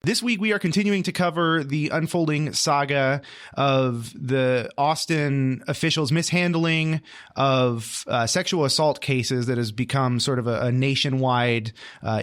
This week, we are continuing to cover the unfolding saga of the Austin officials' mishandling of sexual assault cases that has become sort of a nationwide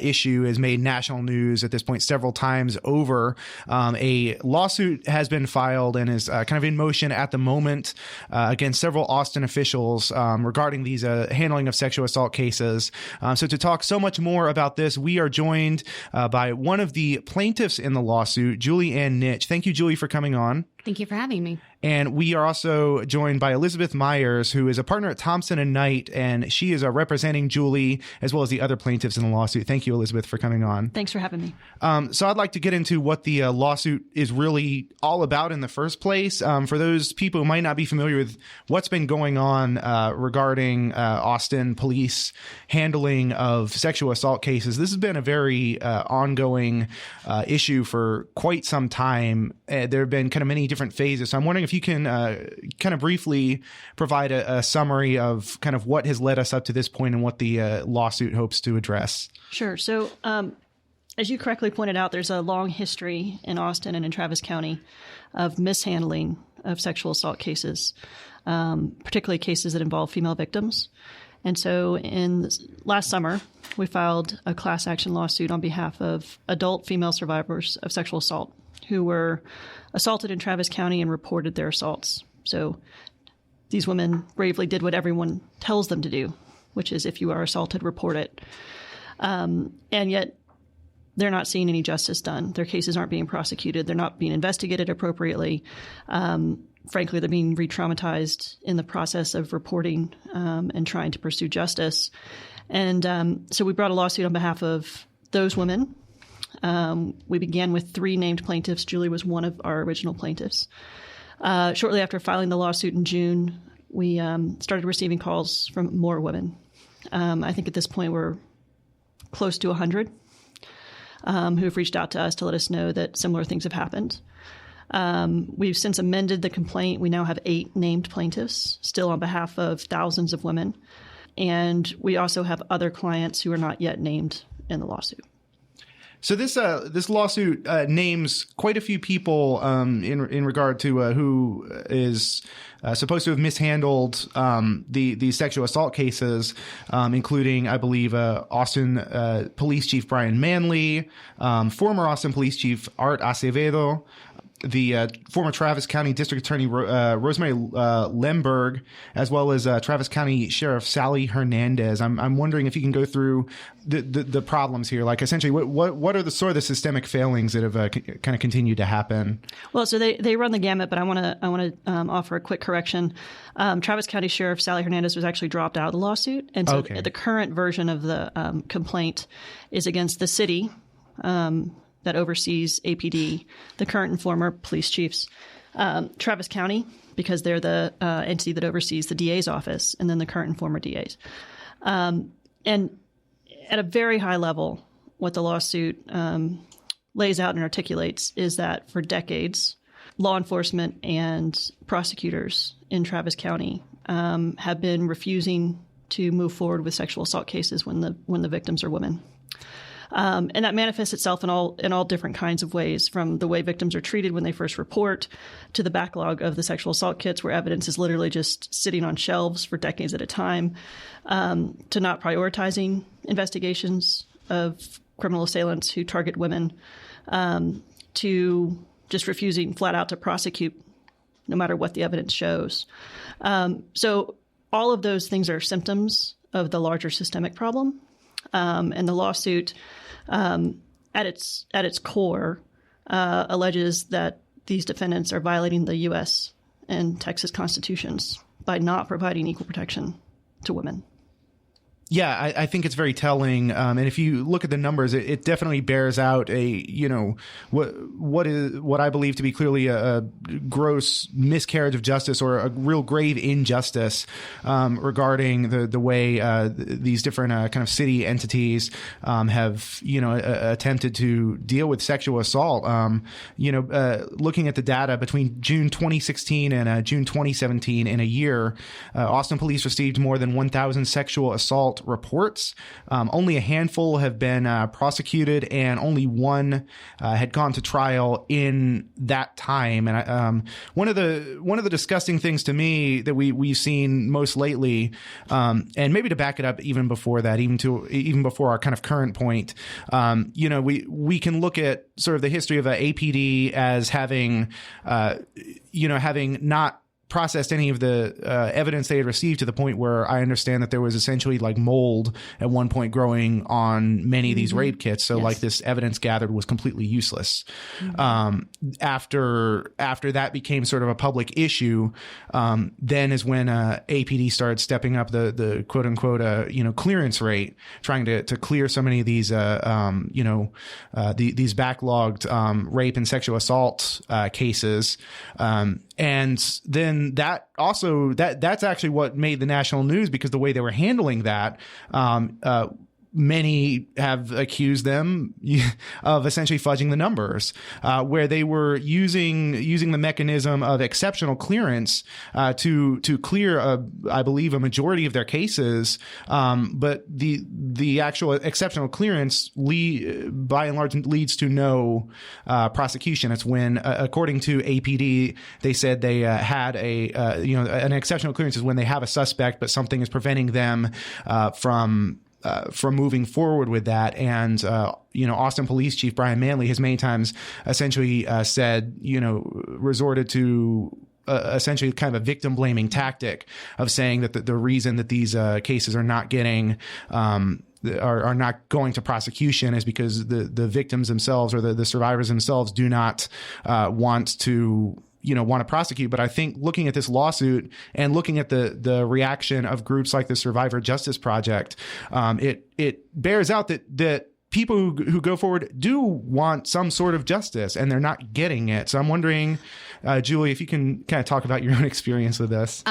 issue, has made national news at this point several times over. A lawsuit has been filed and is kind of in motion at the moment against several Austin officials regarding these handling of sexual assault cases. So to talk so much more about this, we are joined by one of the plaintiffs in the lawsuit, Julie Ann Nitsch. Thank you, Julie, for coming on. Thank you for having me. And we are also joined by Elizabeth Myers, who is a partner at Thompson Knight, and she is representing Julie as well as the other plaintiffs in the lawsuit. Thank you, Elizabeth, for coming on. Thanks for having me. So I'd like to get into what the lawsuit is really all about in the first place. For those people who might not be familiar with what's been going on regarding Austin police handling of sexual assault cases, this has been a very ongoing issue for quite some time. There have been kind of many different phases. So I'm wondering if you can kind of briefly provide a summary of kind of what has led us up to this point and what the lawsuit hopes to address. Sure. So as you correctly pointed out, there's a long history in Austin and in Travis County of mishandling of sexual assault cases, particularly cases that involve female victims. And so last summer, we filed a class action lawsuit on behalf of adult female survivors of sexual assault who were assaulted in Travis County and reported their assaults. So these women bravely did what everyone tells them to do, which is if you are assaulted, report it. And yet they're not seeing any justice done. Their cases aren't being prosecuted. They're not being investigated appropriately. Frankly, they're being re-traumatized in the process of reporting and trying to pursue justice. And so we brought a lawsuit on behalf of those women. We began with 3 named plaintiffs. Julie was one of our original plaintiffs. Shortly after filing the lawsuit in June, we started receiving calls from more women. I think at this point we're close to 100 who have reached out to us to let us know that similar things have happened. We've since amended the complaint. We now have 8 named plaintiffs, still on behalf of thousands of women. And we also have other clients who are not yet named in the lawsuit. So this lawsuit names quite a few people in regard to who is supposed to have mishandled the sexual assault cases, including, I believe, Austin Police Chief Brian Manley, former Austin Police Chief Art Acevedo, the former Travis County District Attorney Rosemary Lemberg, as well as Travis County Sheriff Sally Hernandez. I'm wondering if you can go through the problems here. Like, essentially, what are the sort of the systemic failings that have kind of continued to happen? Well, so they run the gamut, but I want to offer a quick correction. Travis County Sheriff Sally Hernandez was actually dropped out of the lawsuit, and so the current version of the complaint is against the city. That oversees APD, the current and former police chiefs, Travis County, because they're the entity that oversees the DA's office, and then the current and former DAs. And at a very high level, what the lawsuit lays out and articulates is that for decades, law enforcement and prosecutors in Travis County have been refusing to move forward with sexual assault cases when the victims are women. And that manifests itself in all different kinds of ways, from the way victims are treated when they first report to the backlog of the sexual assault kits where evidence is literally just sitting on shelves for decades at a time, to not prioritizing investigations of criminal assailants who target women, to just refusing flat out to prosecute no matter what the evidence shows. So all of those things are symptoms of the larger systemic problem. And the lawsuit, at its core, alleges that these defendants are violating the U.S. and Texas constitutions by not providing equal protection to women. Yeah, I think it's very telling. And if you look at the numbers, it definitely bears out what I believe to be clearly a gross miscarriage of justice or a real grave injustice regarding the way these different kind of city entities have attempted to deal with sexual assault. Looking at the data between June 2016 and June 2017, in a year, Austin police received more than 1,000 sexual assault assault reports. Only a handful have been prosecuted, and only one had gone to trial in that time. And one of the disgusting things to me that we've seen most lately, and maybe to back it up even before that, even before our kind of current point, we can look at sort of the history of APD as having not processed any of the evidence they had received to the point where I understand that there was essentially like mold at one point growing on many of these rape kits. So like this evidence gathered was completely useless. After that became sort of a public issue, then is when APD started stepping up the quote unquote clearance rate, trying to clear so many of these these backlogged rape and sexual assault cases. And then that's actually what made the national news, because the way they were handling that, many have accused them of essentially fudging the numbers, where they were using the mechanism of exceptional clearance to clear I believe a majority of their cases, but the actual exceptional clearance by and large leads to no prosecution. It's when, according to APD, they said they had an exceptional clearance is when they have a suspect, but something is preventing them from moving forward with that. And, Austin Police Chief Brian Manley has many times essentially said, resorted to essentially kind of a victim blaming tactic of saying that the reason that these cases are not getting are not going to prosecution is because the victims themselves or the survivors themselves do not want to prosecute. But I think looking at this lawsuit and looking at the reaction of groups like the Survivor Justice Project, it bears out that people who go forward do want some sort of justice, and they're not getting it. So I'm wondering, Julie, if you can kind of talk about your own experience with this.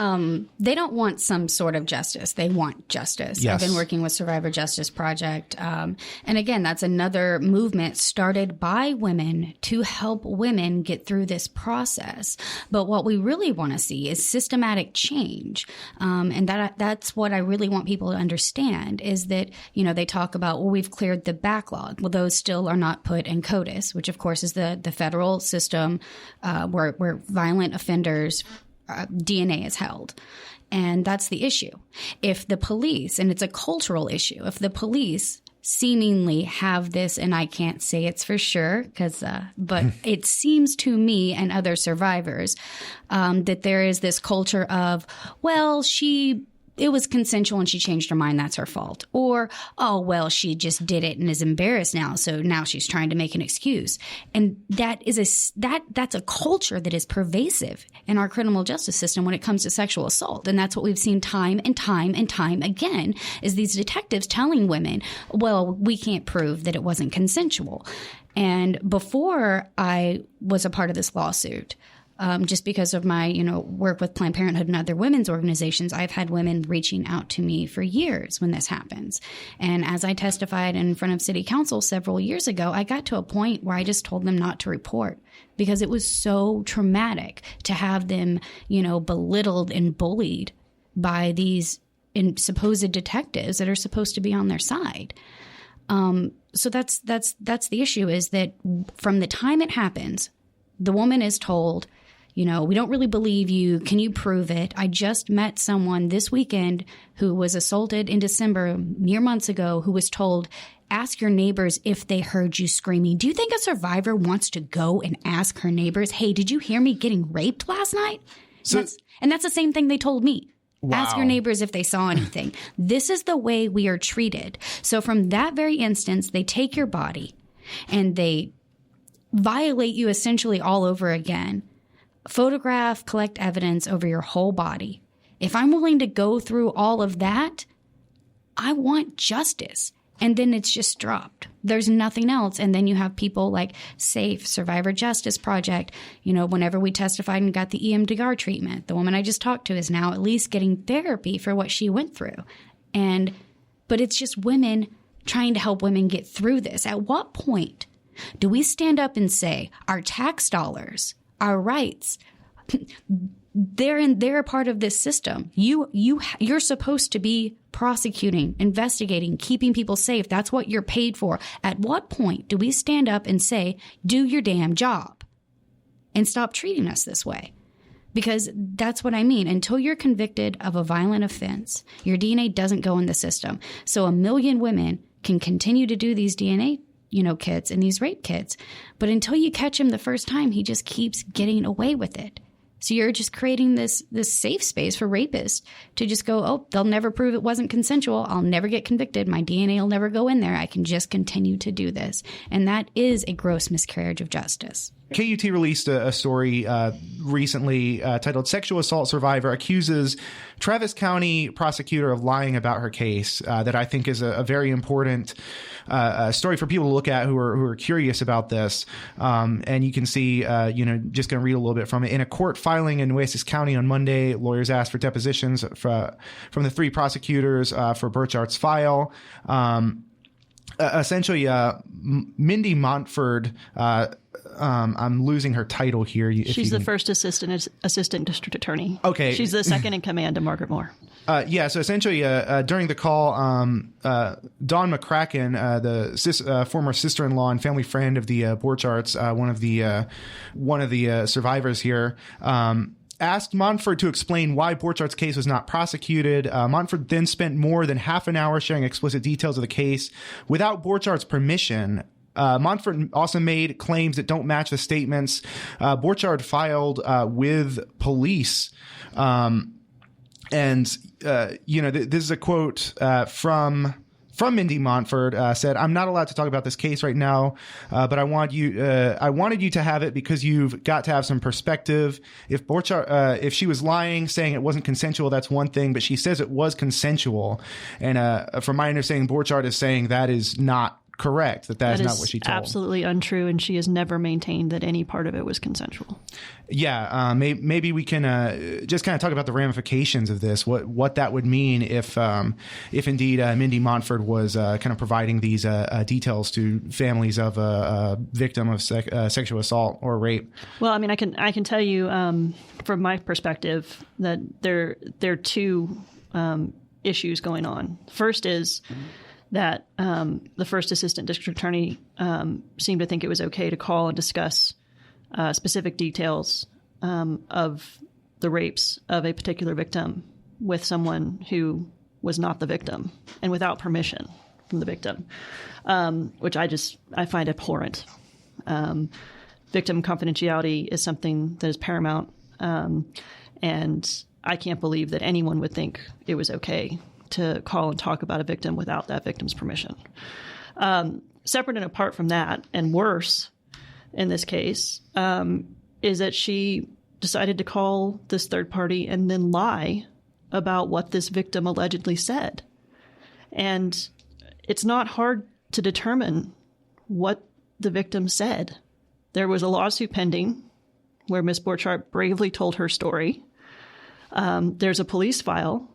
They don't want some sort of justice. They want justice. Yes. I've been working with Survivor Justice Project. And again, that's another movement started by women to help women get through this process. But what we really want to see is systematic change. And that's what I really want people to understand is that, they talk about, well, we've cleared the backlog. Well, those still are not put in CODIS, which of course is the federal system where violent offenders DNA is held. And that's the issue. If the police, and it's a cultural issue, if the police seemingly have this, and I can't say it's for sure, but it seems to me and other survivors that there is this culture of, well, it was consensual and she changed her mind. That's her fault. Or, oh, well, she just did it and is embarrassed now. So now she's trying to make an excuse. And that's a culture that is pervasive in our criminal justice system when it comes to sexual assault. And that's what we've seen time and time and time again is these detectives telling women, well, we can't prove that it wasn't consensual. And before I was a part of this lawsuit, just because of my, work with Planned Parenthood and other women's organizations, I've had women reaching out to me for years when this happens. And as I testified in front of city council several years ago, I got to a point where I just told them not to report because it was so traumatic to have them, belittled and bullied by these supposed detectives that are supposed to be on their side. So that's the issue is that from the time it happens, the woman is told, we don't really believe you. Can you prove it? I just met someone this weekend who was assaulted in December, mere months ago, who was told, ask your neighbors if they heard you screaming. Do you think a survivor wants to go and ask her neighbors, hey, did you hear me getting raped last night? And that's the same thing they told me. Wow. Ask your neighbors if they saw anything. This is the way we are treated. So from that very instance, they take your body and they violate you essentially all over again. Photograph, collect evidence over your whole body. If I'm willing to go through all of that, I want justice. And then it's just dropped. There's nothing else. And then you have people like SAFE, Survivor Justice Project. Whenever we testified and got the EMDR treatment, the woman I just talked to is now at least getting therapy for what she went through. But it's just women trying to help women get through this. At what point do we stand up and say our tax dollars, our rights, They're a part of this system. You're supposed to be prosecuting, investigating, keeping people safe. That's what you're paid for. At what point do we stand up and say, do your damn job and stop treating us this way? Because that's what I mean. Until you're convicted of a violent offense, your DNA doesn't go in the system. So 1 million women can continue to do these DNA kits and these rape kits. But until you catch him the first time, he just keeps getting away with it. So you're just creating this safe space for rapists to just go, oh, they'll never prove it wasn't consensual. I'll never get convicted. My DNA will never go in there. I can just continue to do this. And that is a gross miscarriage of justice. KUT released a story recently titled "Sexual Assault Survivor Accuses Travis County Prosecutor of Lying About Her Case," that I think is a very important story for people to look at who are curious about this. And you can see, just going to read a little bit from it. In a court filing in Nueces County on Monday, lawyers asked for depositions from the 3 prosecutors for Burchart's file. Essentially, Mindy Montford. I'm losing her title here. She's the first assistant district attorney. Okay. She's the second in command to Margaret Moore. So essentially, during the call, Dawn McCracken, the former sister-in-law and family friend of the Borchards, one of the survivors here, asked Montford to explain why Borchart's case was not prosecuted. Montford then spent more than half an hour sharing explicit details of the case without Borchart's permission. Montford also made claims that don't match the statements Borchardt filed with police. This is a quote from Mindy Montford, said, "I'm not allowed to talk about this case right now, but I wanted you to have it because you've got to have some perspective. If Borchardt, if she was lying, saying it wasn't consensual, that's one thing, but she says it was consensual. And from my understanding, Borchardt is saying that is not correct, that is not what she told. Absolutely untrue, and she has never maintained that any part of it was consensual. Yeah, maybe we can just kind of talk about the ramifications of this, what that would mean if indeed Mindy Montford was kind of providing these details to families of a victim of sexual assault or rape. Well, I mean, I can tell you from my perspective that there are 2 issues going on. First is that the first assistant district attorney seemed to think it was okay to call and discuss specific details of the rapes of a particular victim with someone who was not the victim and without permission from the victim, which I find abhorrent. Victim confidentiality is something that is paramount, and I can't believe that anyone would think it was okay to call and talk about a victim without that victim's permission. Separate and apart from that, and worse in this case, is that she decided to call this third party and then lie about what this victim allegedly said. And it's not hard to determine what the victim said. There was a lawsuit pending where Ms. Borchardt bravely told her story. There's a police file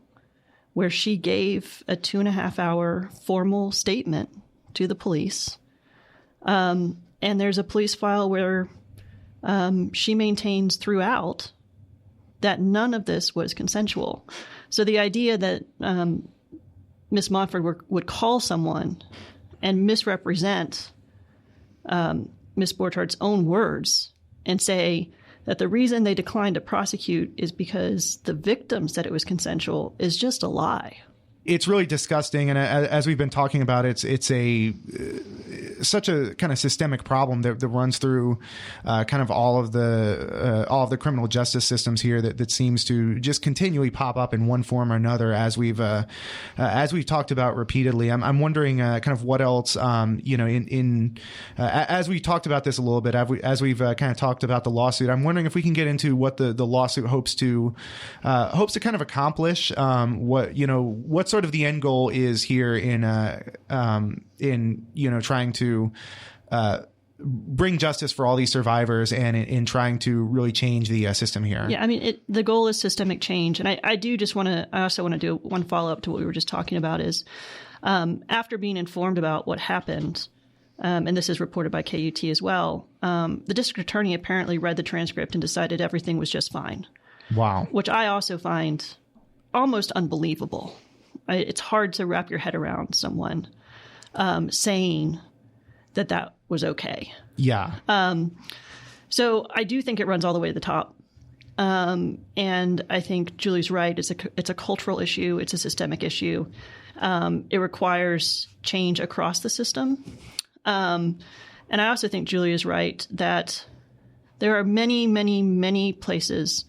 where she gave a 2.5-hour formal statement to the police. And there's a police file where she maintains throughout that none of this was consensual. So the idea that Ms. Montford would call someone and misrepresent Ms. Borchardt's own words and say that the reason they declined to prosecute is because the victim said it was consensual is just a lie. It's really disgusting, and as we've been talking about, it's such a kind of systemic problem that runs through kind of all of the criminal justice systems here that seems to just continually pop up in one form or another as we've talked about repeatedly. I'm wondering kind of what else as we talked about this a little bit, as we've kind of talked about the lawsuit. I'm wondering if we can get into what the lawsuit hopes to kind of accomplish. What sort of the end goal is here in trying to bring justice for all these survivors and in trying to really change the system here. Yeah, I mean, the goal is systemic change. And I also want to do one follow-up to what we were just talking about is after being informed about what happened, and this is reported by KUT as well, the district attorney apparently read the transcript and decided everything was just fine. Wow. Which I also find almost unbelievable. It's hard to wrap your head around someone saying that was okay. Yeah. So I do think it runs all the way to the top. And I think Julie's right. It's a cultural issue. It's a systemic issue. It requires change across the system. And I also think Julie is right that there are many, many, many places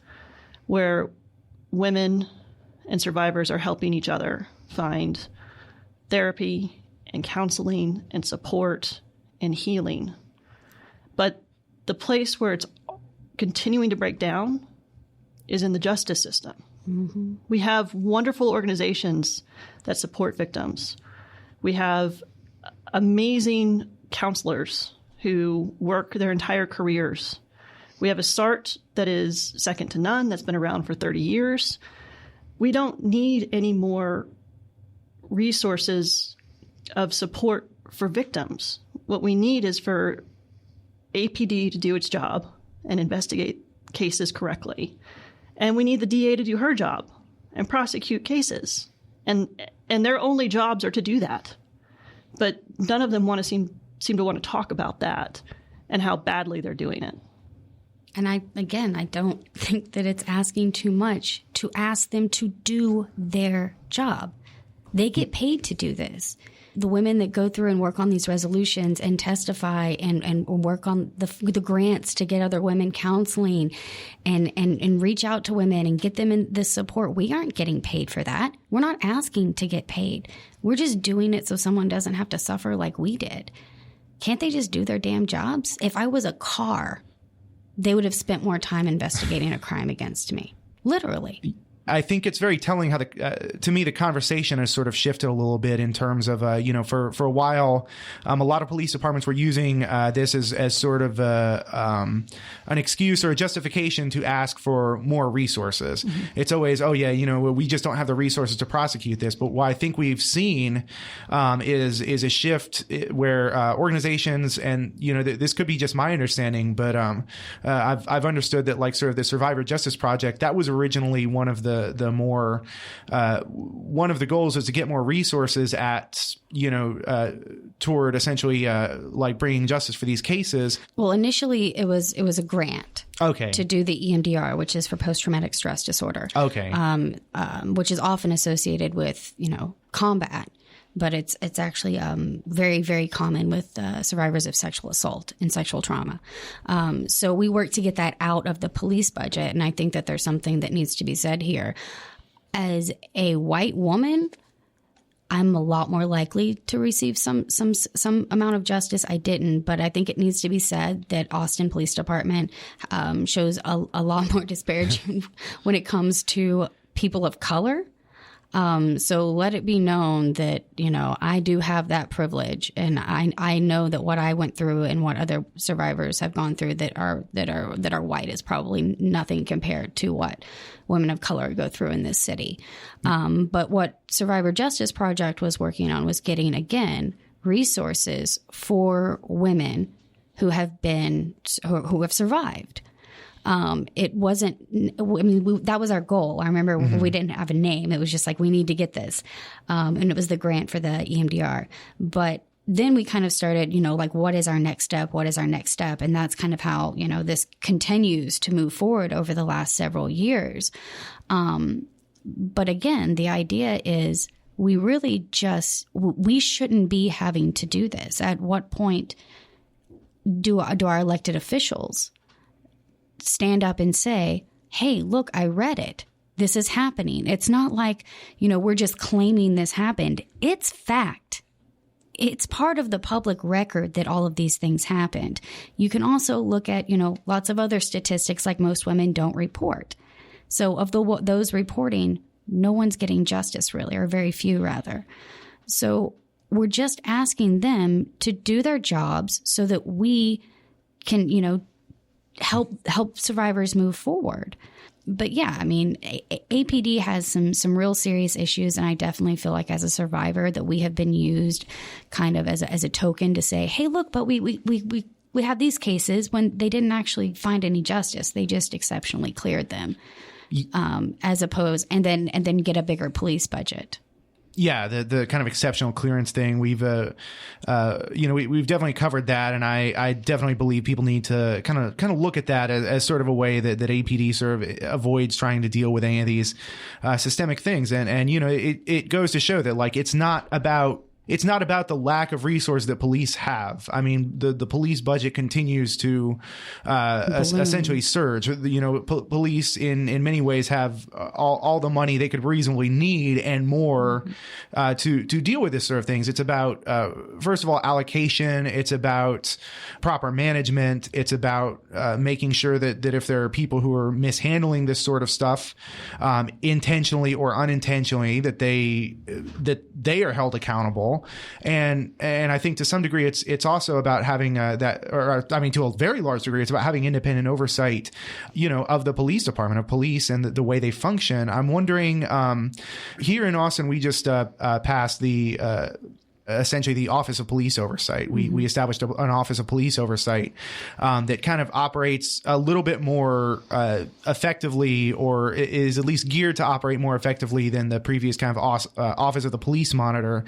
where women and survivors are helping each other find therapy and counseling and support and healing. But the place where it's continuing to break down is in the justice system. Mm-hmm. We have wonderful organizations that support victims. We have amazing counselors who work their entire careers. We have a SART that is second to none, that's been around for 30 years. We don't need any more resources of support for victims. What we need is for APD to do its job and investigate cases correctly. And we need the DA to do her job and prosecute cases. And their only jobs are to do that. But none of them seem to want to talk about that and how badly they're doing it. And I don't think that it's asking too much to ask them to do their job. They get paid to do this. The women that go through and work on these resolutions and testify and work on the grants to get other women counseling and reach out to women and get them in this support, we aren't getting paid for that. We're not asking to get paid. We're just doing it so someone doesn't have to suffer like we did. Can't they just do their damn jobs? If I was a car, they would have spent more time investigating a crime against me. Literally. I think it's very telling how to me, the conversation has sort of shifted a little bit in terms of, for a while, a lot of police departments were using this as sort of an excuse or a justification to ask for more resources. Mm-hmm. It's always, we just don't have the resources to prosecute this. But what I think we've seen is a shift where organizations, and, this could be just my understanding, but I've understood that, like, sort of the Survivor Justice Project, that was originally one of the more one of the goals is to get more resources at toward essentially like bringing justice for these cases. Well, initially it was a grant. Okay. To do the EMDR, which is for post-traumatic stress disorder. Okay. Which is often associated with combat. But it's actually very, very common with survivors of sexual assault and sexual trauma. So we work to get that out of the police budget. And I think that there's something that needs to be said here. As a white woman, I'm a lot more likely to receive some amount of justice. I didn't, but I think it needs to be said that Austin Police Department shows a lot more disparaging when it comes to people of color. So let it be known that, I do have that privilege, and I know that what I went through and what other survivors have gone through that are white is probably nothing compared to what women of color go through in this city. But what Survivor Justice Project was working on was getting, again, resources for women who have survived. It wasn't, that was our goal. I remember we didn't have a name. It was just like, we need to get this. And it was the grant for the EMDR. But then we kind of started, what is our next step? What is our next step? And that's kind of how, this continues to move forward over the last several years. But again, the idea is we shouldn't be having to do this. At what point do our elected officials stand up and say, hey, look, I read it. This is happening. It's not like, we're just claiming this happened. It's fact. It's part of the public record that all of these things happened. You can also look at, lots of other statistics, like most women don't report. So of those reporting, no one's getting justice really, or very few rather. So we're just asking them to do their jobs so that we can, help survivors move forward. But yeah, APD has some real serious issues, and I definitely feel like as a survivor that we have been used kind of as a token to say, hey, look, but we have these cases when they didn't actually find any justice. They just exceptionally cleared them. as opposed, and then get a bigger police budget. Yeah, the kind of exceptional clearance thing, we've definitely covered that, and I definitely believe people need to kind of look at that as sort of a way that APD sort of avoids trying to deal with any of these systemic things, and it goes to show that like it's not about the lack of resource that police have. I mean, the police budget continues to essentially surge. Police in many ways have all the money they could reasonably need and more to deal with this sort of things. It's about, first of all, allocation. It's about proper management. It's about making sure that if there are people who are mishandling this sort of stuff intentionally or unintentionally, that they are held accountable. And I think to some degree it's also about having to a very large degree, it's about having independent oversight, of the police department, of police and the way they function. I'm wondering, here in Austin, we just passed the essentially the Office of Police Oversight. We established an Office of Police Oversight that kind of operates a little bit more effectively, or is at least geared to operate more effectively than the previous kind of Office of the Police Monitor.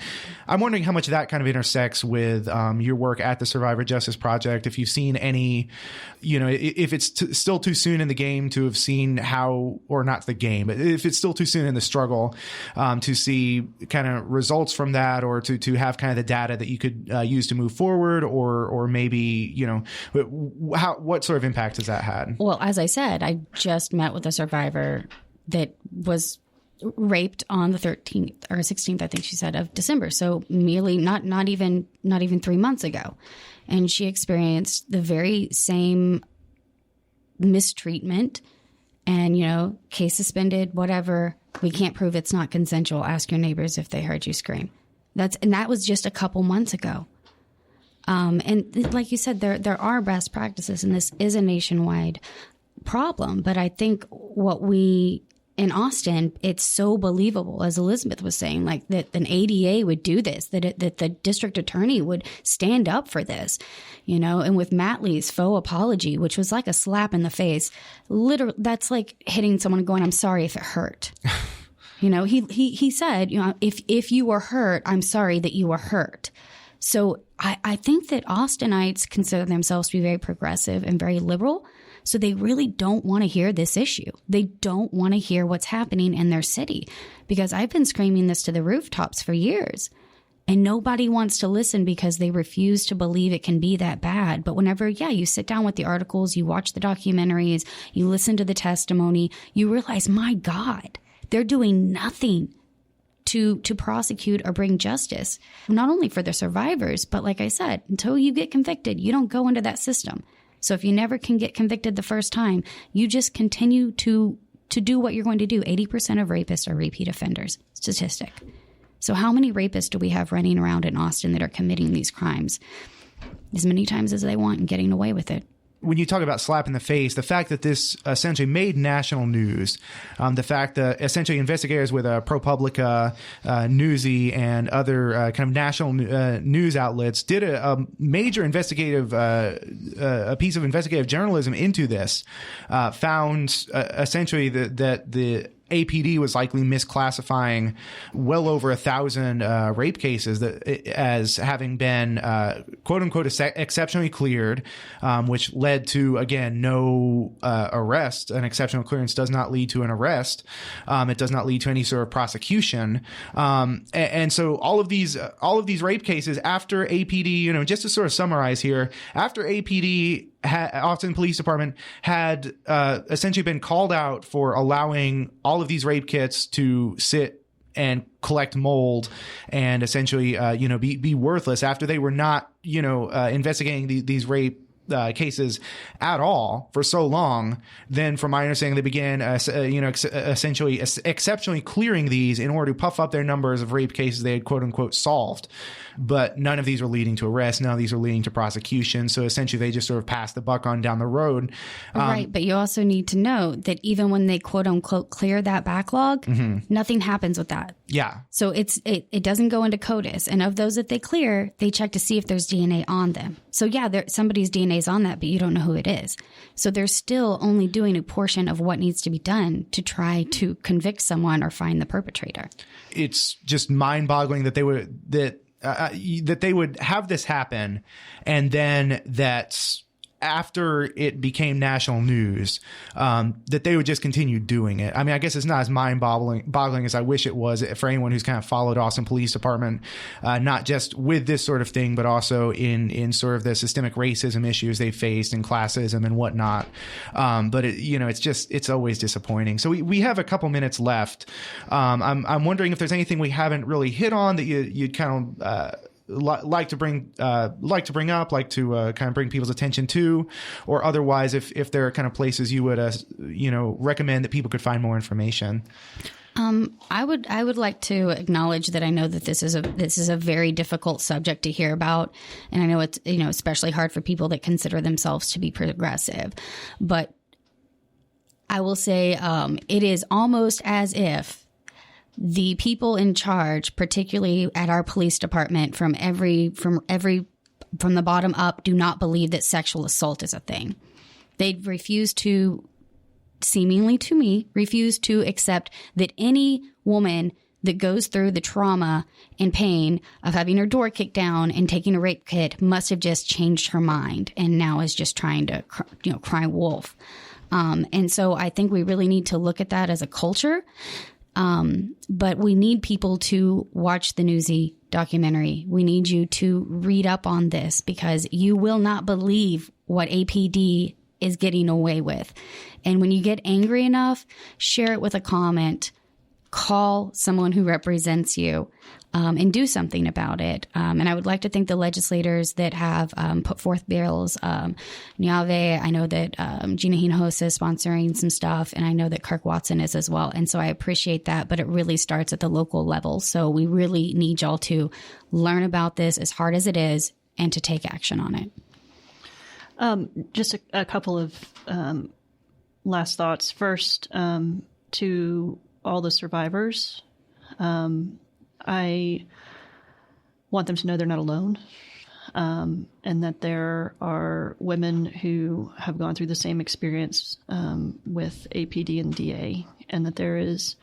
I'm wondering how much that kind of intersects with your work at the Survivor Justice Project. If you've seen any, if it's still too soon in the game to have seen how, or not the game, but if it's still too soon in the struggle to see kind of results from that, or to have kind of the data that you could use to move forward, or maybe, what sort of impact has that had? Well, as I said, I just met with a survivor that was raped on the 13th or 16th, I think she said, of December. So merely not even 3 months ago. And she experienced the very same mistreatment and, case suspended, whatever. We can't prove it's not consensual. Ask your neighbors if they heard you scream. That was just a couple months ago. And like you said, there are best practices, and this is a nationwide problem. But I think in Austin, it's so believable, as Elizabeth was saying, like that an ADA would do this, that the district attorney would stand up for this, and with Matt Lee's faux apology, which was like a slap in the face, literally, that's like hitting someone going, I'm sorry if it hurt. He said, if you were hurt, I'm sorry that you were hurt. So I think that Austinites consider themselves to be very progressive and very liberal. So they really don't want to hear this issue. They don't want to hear what's happening in their city, because I've been screaming this to the rooftops for years, and nobody wants to listen because they refuse to believe it can be that bad. But whenever, you sit down with the articles, you watch the documentaries, you listen to the testimony, you realize, my God, they're doing nothing to prosecute or bring justice, not only for the survivors, but like I said, until you get convicted, you don't go into that system. So if you never can get convicted the first time, you just continue to do what you're going to do. 80% of rapists are repeat offenders, statistic. So how many rapists do we have running around in Austin that are committing these crimes as many times as they want and getting away with it? When you talk about slap in the face, the fact that this essentially made national news, the fact that essentially investigators with ProPublica, Newsy, and other kind of national news outlets did a major investigative, a piece of investigative journalism into this, found essentially that the APD was likely misclassifying well over 1,000 rape cases as having been quote unquote exceptionally cleared, which led to, again, no arrest. An exceptional clearance does not lead to an arrest. It does not lead to any sort of prosecution. And so all of these rape cases after APD, just to sort of summarize here, after APD, Austin Police Department had essentially been called out for allowing all of these rape kits to sit and collect mold and essentially, be worthless after they were not, investigating these rape cases at all for so long. Then, from my understanding, they began, essentially exceptionally clearing these in order to puff up their numbers of rape cases they had quote unquote solved. But none of these were leading to arrest. None of these were leading to prosecution. So essentially, they just sort of passed the buck on down the road. Right. But you also need to know that even when they quote unquote clear that backlog, nothing happens with that. Yeah. So it doesn't go into CODIS. And of those that they clear, they check to see if there's DNA on them. So yeah, somebody's DNA is on that, but you don't know who it is. So they're still only doing a portion of what needs to be done to try to convict someone or find the perpetrator. It's just mind-boggling that they would have this happen, and then that's after it became national news, that they would just continue doing it. I mean, I guess it's not as mind-boggling as I wish it was for anyone who's kind of followed Austin Police Department, not just with this sort of thing, but also in sort of the systemic racism issues they faced and classism and whatnot. But it's always disappointing. So we have a couple minutes left. I'm wondering if there's anything we haven't really hit on that you'd kind of like to bring up, like to kind of bring people's attention to, or otherwise, if there are kind of places you would recommend that people could find more information. I would like to acknowledge that I know that this is a very difficult subject to hear about, and I know it's especially hard for people that consider themselves to be progressive. But I will say it is almost as if the people in charge, particularly at our police department, from the bottom up, do not believe that sexual assault is a thing. They refuse to, seemingly to me, refuse to accept that any woman that goes through the trauma and pain of having her door kicked down and taking a rape kit must have just changed her mind and now is just trying to, cry wolf. And so I think we really need to look at that as a culture. But we need people to watch the Newsy documentary. We need you to read up on this, because you will not believe what APD is getting away with. And when you get angry enough, share it with a comment, call someone who represents you, and do something about it. And I would like to thank the legislators that have put forth bills. Niave, I know that Gina Hinojosa is sponsoring some stuff, and I know that Kirk Watson is as well. And so I appreciate that, but it really starts at the local level. So we really need y'all to learn about this, as hard as it is, and to take action on it. Just a couple of last thoughts. First, to all the survivors, I want them to know they're not alone, and that there are women who have gone through the same experience with APD and DA, and that there is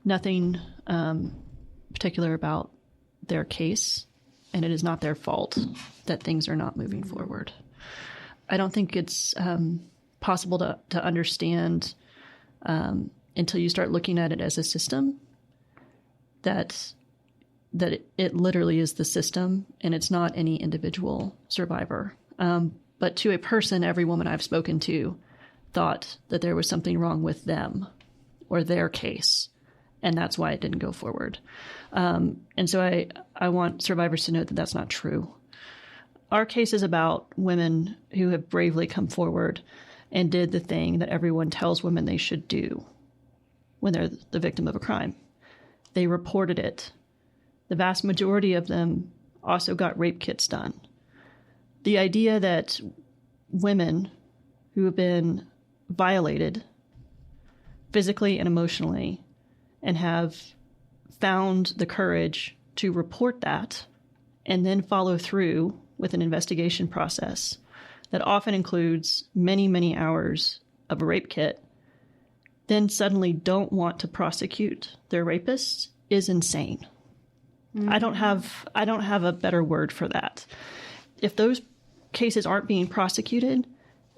nothing particular about their case, and it is not their fault that things are not moving forward. I don't think it's possible to understand until you start looking at it as a system, that it literally is the system, and it's not any individual survivor. But to a person, every woman I've spoken to thought that there was something wrong with them or their case, and that's why it didn't go forward. And so I want survivors to know that that's not true. Our case is about women who have bravely come forward and did the thing that everyone tells women they should do when they're the victim of a crime. They reported it. The vast majority of them also got rape kits done. The idea that women who have been violated physically and emotionally and have found the courage to report that and then follow through with an investigation process that often includes many, many hours of a rape kit, then suddenly don't want to prosecute their rapists is insane. Mm-hmm. I don't have a better word for that. If those cases aren't being prosecuted,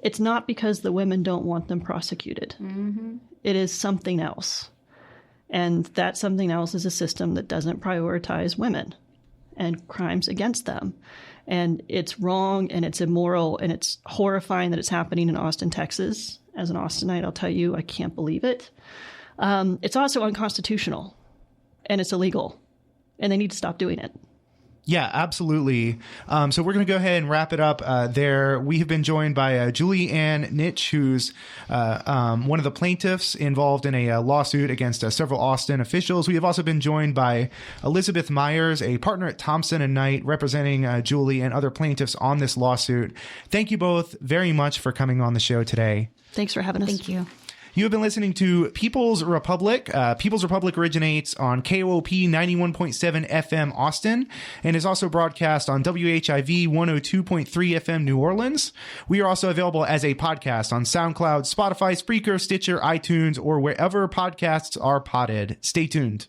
it's not because the women don't want them prosecuted. Mm-hmm. It is something else. And that something else is a system that doesn't prioritize women and crimes against them. And it's wrong, and it's immoral, and it's horrifying that it's happening in Austin, Texas. As an Austinite, I'll tell you, I can't believe it. It's also unconstitutional, and it's illegal, and they need to stop doing it. Yeah, absolutely. So we're going to go ahead and wrap it up there. We have been joined by Julie Ann Nitsch, who's one of the plaintiffs involved in a lawsuit against several Austin officials. We have also been joined by Elizabeth Myers, a partner at Thompson Knight, representing Julie and other plaintiffs on this lawsuit. Thank you both very much for coming on the show today. Thanks for having us. Thank you. You have been listening to People's Republic. People's Republic originates on KOOP 91.7 FM Austin and is also broadcast on WHIV 102.3 FM New Orleans. We are also available as a podcast on SoundCloud, Spotify, Spreaker, Stitcher, iTunes, or wherever podcasts are podded. Stay tuned.